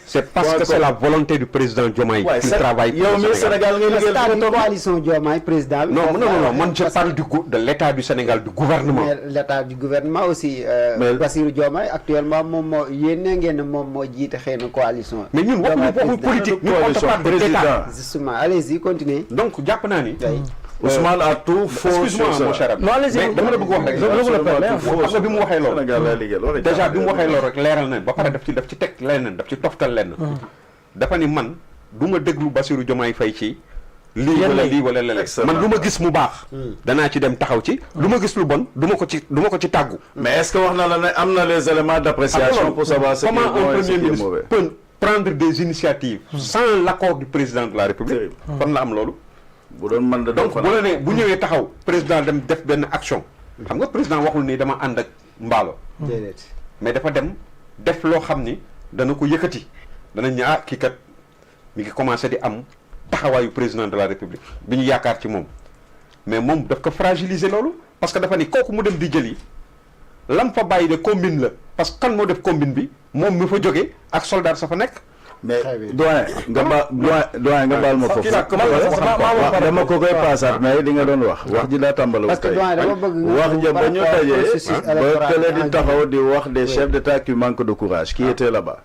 c'est parce que c'est la volonté du président Diomaye qui travaille pour le Sénégal. Coalition Diomaye président. Non, moi je parle de l'état du Sénégal, du gouvernement. L'état du gouvernement aussi. Bassirou Diomaye actuellement coalition. Mais nous, on politique, nous on parle de l'état. Justement, allez-y, continuez. Donc, Diapanani. Ousmane a tout faux. Excuse-moi mon cher ami. Non, allez-y. Dama la bëgg wax rek. Je vous le permets. Bi mu waxee loolu. Déjà bi mu waxee loolu rek leeral nañ ba pare daf ci teg leneen daf ci toftal lenn. Dafa ni man du ma déglu Bassirou Diomaye Faye ci lii wala leneen. Man lu ma gis mu baax. Danaa ci dem taxaw ci. Lu ma gis lu bon du ma ko ci tàggu. Mais est-ce que wax na la ne am na les éléments d'appréciation pour savoir ce qui est bon et ce qui est mauvais? Comment un premier ministre peut prendre des initiatives sans l'accord du président de la République? Fan la am loolu? Donc bu la ne bu ñëwee taxaw président dem def benn action xam nga président waxul ni dama ànd ak mbaalo mais dafa dem def loo xam ni dana ko yëkkati danañ ne ah kii kat mi ngi commencé di am taxawaayu président de la République bi ñu yaakaar ci moom mais moom daf ko fragiliser loolu parce que dafa ni kooku mu dem di jëli lam fa bàyyi de combine la parce que kan moo def combine bi moom mi fa jógee ak soldat sa fa nekk. Mais doyen nga baal ma foofu dama ko koy passaat mais li nga doon wax ji daa tàmbali wax ja ba ñu dajee ba kële di taxaw di wax des chefs d'État qui manquent de courage qui étaient là-bas.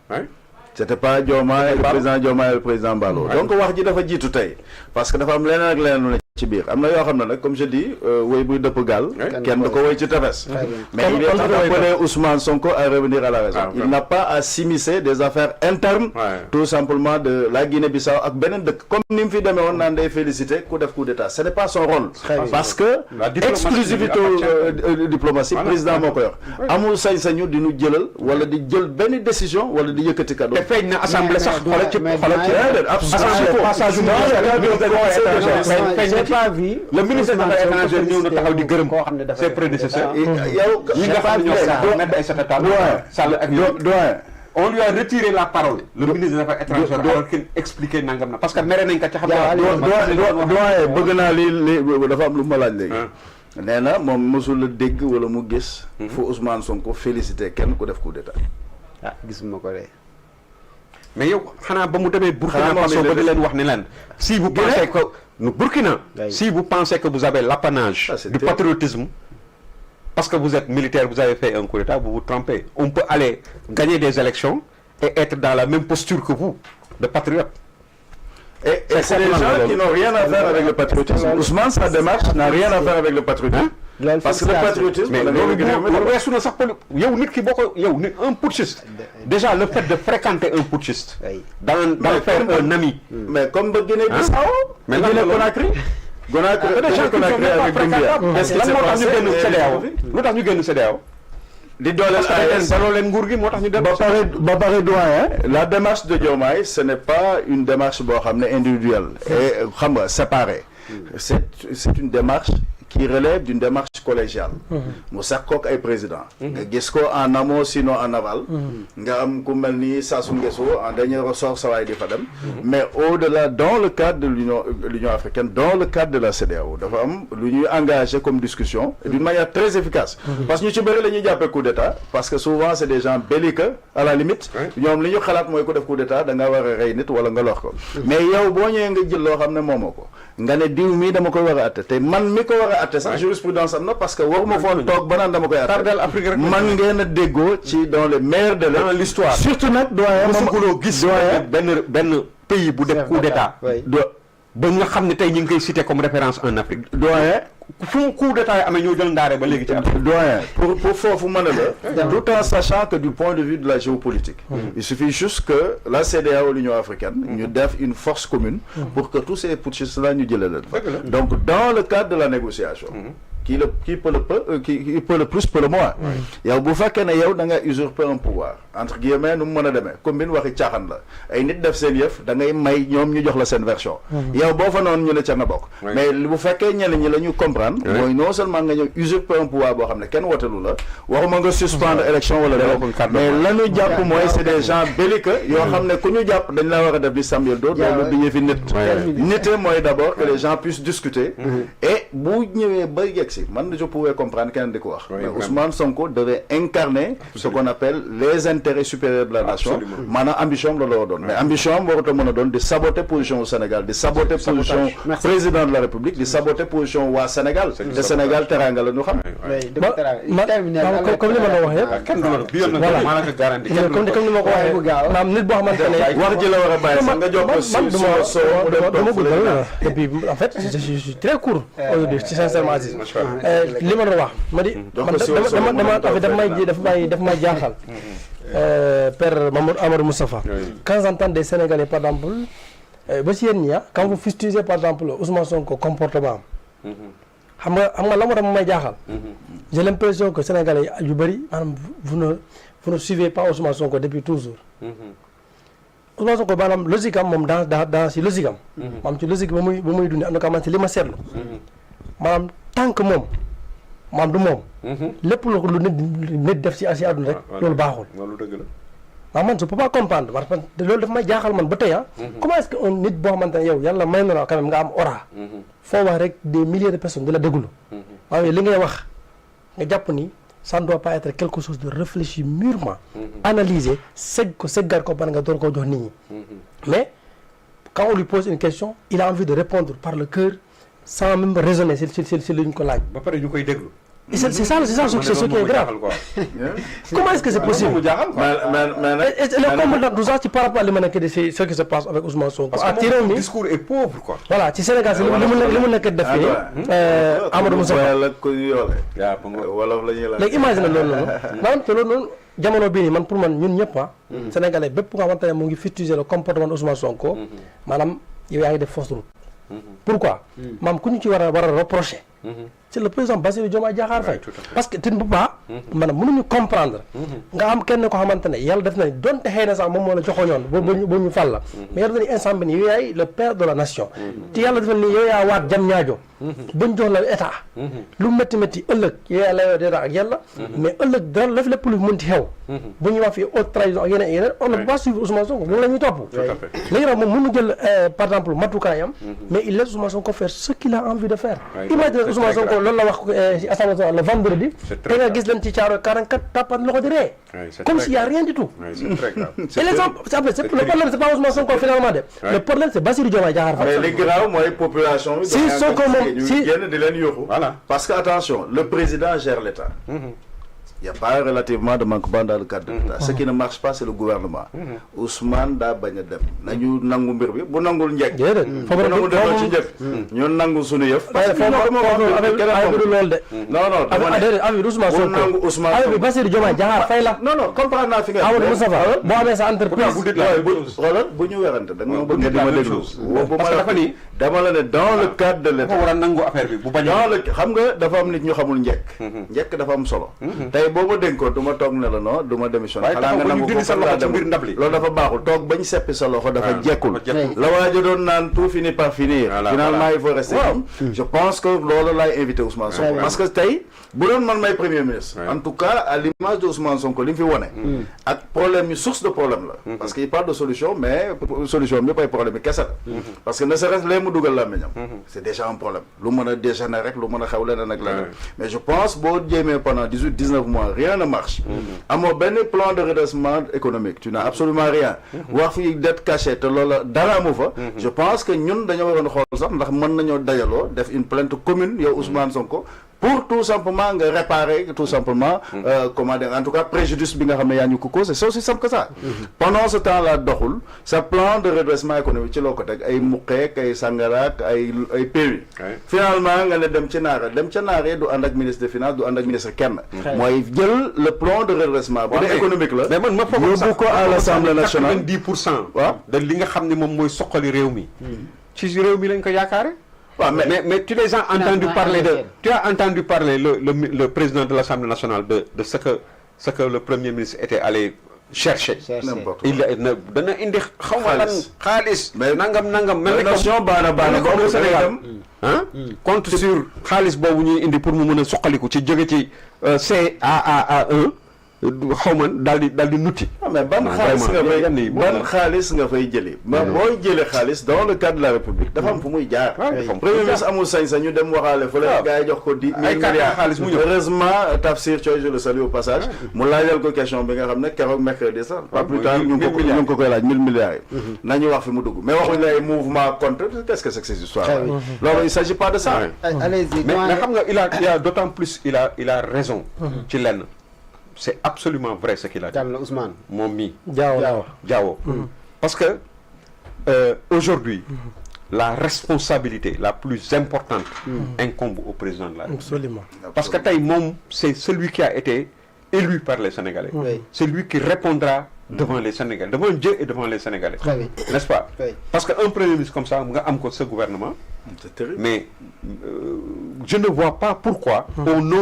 C'était pas Diomaye le président Diomaye et le président Barroso. Donc wax ji dafa jiitu tey parce que dafa am leneen ak leneen lu ci biir am na yoo xam ne nag comme je dis woy buy dëpp gaal kenn du ko woy ci tefes mais il est appelé Ousmane Sonko à revenir à la raison. Il n'a pas à s'immiscer des affaires internes tout simplement de la Guinée-Bissau ak beneen dëkk comme ni mu fi demee woon naan day féliciter ku def coup d'état ce n'est pas son rôle parce que exclusivité diplomatie président moo ko yor amul sañ-sañu di nu jëlal wala di jël benn décision wala di yëkkati kaddu te feeñ na assemblée sax xoolal ci j'ai pas vu le ministre des Affaires étrangères ñëw na taxaw di gërëm ses prédécesseurs yow ñi nga xam ne ñoo Ahmed Aïssata Tall Sall ak doyen on lui a retiré la parole le ministre des Affaires étrangères alors qu'il expliqué nangam na parce que mere nañ ko ca xam doyen bëgg naa li dafa am lu ma laaj léegi nee na moom mosul a dégg wala mu gis fu Ousmane Sonko félicité kenn ku def coup d'état gisuma ko de mais yow xanaa ba mu demee Burkina Faso ba di leen wax ne leen si vous pensez que Burkina si vous pensez que vous avez l'apanage du patriotisme parce que vous êtes militaire vous avez fait un coup d'état vous vous trompez on peut aller gagner des élections et être dans la même posture que vous de patriote et c'est des gens qui n'ont rien à faire avec le patriotisme. Ousmane, sa démarche n'a rien à faire avec le patriotisme. Parce que le patriotisme, un putschiste, déjà le fait de fréquenter un putschiste, d'en faire un ami. Mais comme Guinée-Bissau, mais Guinée-Conakry, qu'est-ce qui s'est passé? La démarche de Diomaye, ce n'est pas une démarche individuelle et séparée. C'est une démarche qui relève d'une démarche collégiale. Moussa Kok est président. Gisco en amont, sinon en aval. Ngam Koumelni, Sassou Nguesso, en dernier ressort, ça va être Fadem. Mais au-delà, dans le cadre de l'Union africaine, dans le cadre de la CEDEAO, l'Union est engagée comme discussion d'une manière très efficace. Parce que nous avons coup d'État, parce que souvent c'est des gens belliqueux, à la limite. Nous avons dit que coup d'État, nous avons réuni tout le monde. Mais il y a un bon moment. Nga ne diw mi dama koy war a atte te man mi ko war a atte sax jurisprudence am na parce que waruma foon toog ba naan dama koy atte man ngeen a déggoo ci dans les meilleurs délais dans l'histoire surtout nag doyen mosukuloo gis benn pays bu def coup d'état ba nga xam ne tey ñu ngi koy cité comme référence en Afrique doyen fu mu coup d'état yi amee ñoo jël ndaare ba léegi ci doyen pour foofu mën a la tout en sachant que du point de vue de la géopolitique il suffit juste que la CEDEAO et l'Union africaine ñu def une force commune pour que tous ces putschistes là ñu jëlee leen donc dans le cadre de la négociation qui peut le plus peut le moins yow bu fekkee ne yow da nga usurper un pouvoir entre guillemets nu mu mën a demee comme bi nu waxi caaxaan la ay nit def seen yëf da ngay may ñoom ñu jox la seen version yow boo fa noonu ñu ne ca nga bokk mais bu fekkee ñenn ñi la ñu comprendre mooy non seulement nga ñëw usurper un pouvoir boo xam ne kenn wotelu la waxuma nga suspendre élection wala dara mais la ñu jàpp mooy c'est des gens belliqueux yoo xam ne ku ñu jàpp dañ la war a def di Samuel Do loolu du yëfi nit nite mooy d'abord que les gens puissent discuter et bu ñëwee ba yegg man je pouvais comprendre qu'un de quoi mais Ousmane Sonko devait incarner ce qu'on appelle les intérêts l'intérêt supérieur de la nation maanaam ambition la war a doon mais ambition am warut a mën a doon di saboter position au Sénégal di saboter position président de la République di saboter position waa Sénégal te Sénégal teranga la ñu xam comme li ma la waxee comme ni ma ko waxee maanaam nit boo xamante ne wax ji la war a bàyyi sax nga jox ko dama guddal et puis en fait je suis très court aujourd'hui ci sincèrement Aziz li ma doon wax ma di daf may jaaxal Père Amadou Moustapha quand j'entends des Sénégalais par exemple ba si yéen ñi quand vous fustigez par exemple Ousmane Sonko comportement am xam nga la moo tax may jaaxal j'ai l'impression que Sénégalais yu bëri maanaam vous ne suivez pas Ousmane Sonko depuis toujours Ousmane Sonko maanaam logique am moom dans si logique am maanaam ci logique ba muy dundee am na ko xamante li ma seetlu maanaam tant que moom maanaam du moom lépp lu nit def si àdduna rek loolu baaxul waaw man je peux pas comprendre parce que loolu dafa may jaaxal man ba tey comment est-ce que un nit boo xamante ne yow yàlla may na la quand même nga am aura foo wax rek des milliers de personnes di la déglu waaye li ngay wax nga jàpp ni ça ne doit pas être quelque chose de réfléchi mûrement analysé seggar ko ba nga door koo jox nit ñi mais quand on lui pose une question il a envie de répondre par le cœur sans même raisonner si lu ñu ko laaj ba pare ñu koy déglu c'est ça ce qui est grave comment est-ce que c'est possible mais tout ça ci par rapport à li ma nekk di si ce qui se passe avec Ousmane Sonko parce que mon discours est pauvre quoi voilà ci Sénégal si li mu nekk def fii Amadou Moustapha léegi imagine loolu noonu maanaam te loolu noonu jamono bii nii man pour man ñun ñëpp Sénégalais bépp nga xamante ne mu ngi fustiger le comportement de Ousmane Sonko maanaam yow yaa ngi def fausse route pourquoi maam ku ñu ci war a reprocher c'est le président Bassirou Diomaye Diakhar Faye parce que tu ne peux pas maanaam mënuñu comprendre nga am kenn ko xamante ne yàlla def na ni donte xëy na sax moom moo la joxoñoon ba ñu fal la mais yàlla def na ni instant bi nii yow yaay le père de la nation te yàlla def na ni yow yaa waat jam ñaajo bañ jox la état lu métti ëllëg yow yaa la état ak yàlla mais ëllëg dara lépp lu mënti xew bu ñuy wax fii haute trahison ak yeneen on ne peut pas suivre Ousmane Sonko moom la ñuy topp léegi nag moom mënu jël par exemple matukaayam mais il laisse Ousmane Sonko faire ce qu'il a envie de faire imagine Ousmane Sonko loolu la wax ci assemblée nationale le vendredi te nga gis leen ci caaro 44 tapat loxo di ree comme s'il y a rien du tout et l'exemple le problème c'est pas Ousmane Sonko finalement de le problème c'est Bassirou Diomaye Diakhar Faye mais li grave mooy population bi si Sonko moom si génn di leen yóbbu parce que attention le président gère l'État il n'y a pas relativement de manquement dans le cadre de l'État. Ce qui ne marche pas, c'est le gouvernement. Ousmane daa bañ a dem nañu nangu mbir bi bu nangul njëkk. bu nangul defal ci njëkk. ñun nangu suñu yëf. parce que loolu de. non dama ne Ousmane Sonko nangu Ousmane Sonko Bassirou Diomaye Diakhar Faye la. non comprendre naa fi nga. Amadou Moustapha boo amee sa entreprise. bu ñu werante da nga ma bëgg di ma déglu. parce que dafa ni dama la ne dans le cadre de l'État. war a nangu affaire bi bu bañ xam nga dafa am nit ñu xamul njëkk. njëkk dafa am solo. boo ma dénkoon du ma toog ne la non du ma démissionné xanaa nga nangu ko loolu dafa baaxul toog bañ seppi sa loxo dafa jekkul la waajo doon naan tout finit par finir finalement il faut rester je pense que loolu laay invité Ousmane Sonko parce que tey bu doon man may premier ministre en tout cas à l'image de Ousmane Sonko li mu fi wone ak problème yi source de problème la parce que il parle de solution mais solution bi ay problème yi kese la parce que ne serait-ce lee mu dugal la meñam c'est déjà un problème lu mën a dégénérer rek lu mën a xew leneen ak leneen mais je pense boo jéemee pendant 18-19 mois rien ne marche amoo benn plan de redressement économique tu n'as absolument rien wax fi dette cachée te loolu dara amu fa je pense que ñun dañoo waroon xool sax ndax mën nañoo dajaloo def une plainte commune yow Ousmane Sonko pour tout simplement nga réparer tout simplement comment dire en tout cas préjudice bi nga xam ne yaa ñu ko causé c'est aussi simple que ça pendant ce temps là doxul sa plan de redressement économique ci loo ko teg ay muqeek ay sangaraak ay PUI finalement nga ne dem ca naare du ànd ak ministre des finances du ànd ak ministre kenn mooy jël le plan de redressement bu dee économique la mais man ma foog sax ko à l'Assemblée nationale 90% waaw de li nga xam ne moom mooy soqali réew mi ci réew mi lañ ko yaakaare mais tu les as entendu parler le président de l'Assemblée nationale de ce que le premier ministre était allé chercher dana indi xaw ma lan xaalis nangam mel nation baana comme Sénégal compte sur xaalis boobu ñuy indi pour mu mën a suqaliku ci jóge ci CAA1 xaw ma daal di nuti. mais ban xaalis nga fay jëlee. booy jëlee xaalis dans le cadre de la République dafa am fu muy jaar. premier ministre amul sañ-sañ ñu dem waxaale fële. gars yi jox ko 10 milliards xaalis mu ñëw. heureusement Tafsir Thioye je le salue au passage. mu laajal ko question bi nga xam ne keroog mercredi sax. pas plus tard ñu ngi ko koy laaj 1000 milliards yi. nañu wax fi mu dugg mais waxuñu lay mouvement contre qu'est-ce que c'est que ces histoires là. loolu il s'agit pas de ça. allez-y mais xam nga il a d'autant plus il a raison. ci lenn. C'est absolument vrai ce qu'il a dit. Ousmane. Mon mi. Diao. Parce que aujourd'hui, la responsabilité la plus importante incombe au président de la République. Absolument. Parce que c'est celui qui a été élu par les Sénégalais. Oui. C'est lui qui répondra devant les Sénégalais, devant Dieu et devant les Sénégalais. Oui. N'est-ce pas? Oui. Parce qu'un premier ministre comme ça, ce gouvernement, c'est terrible. mais je ne vois pas pourquoi, au nom de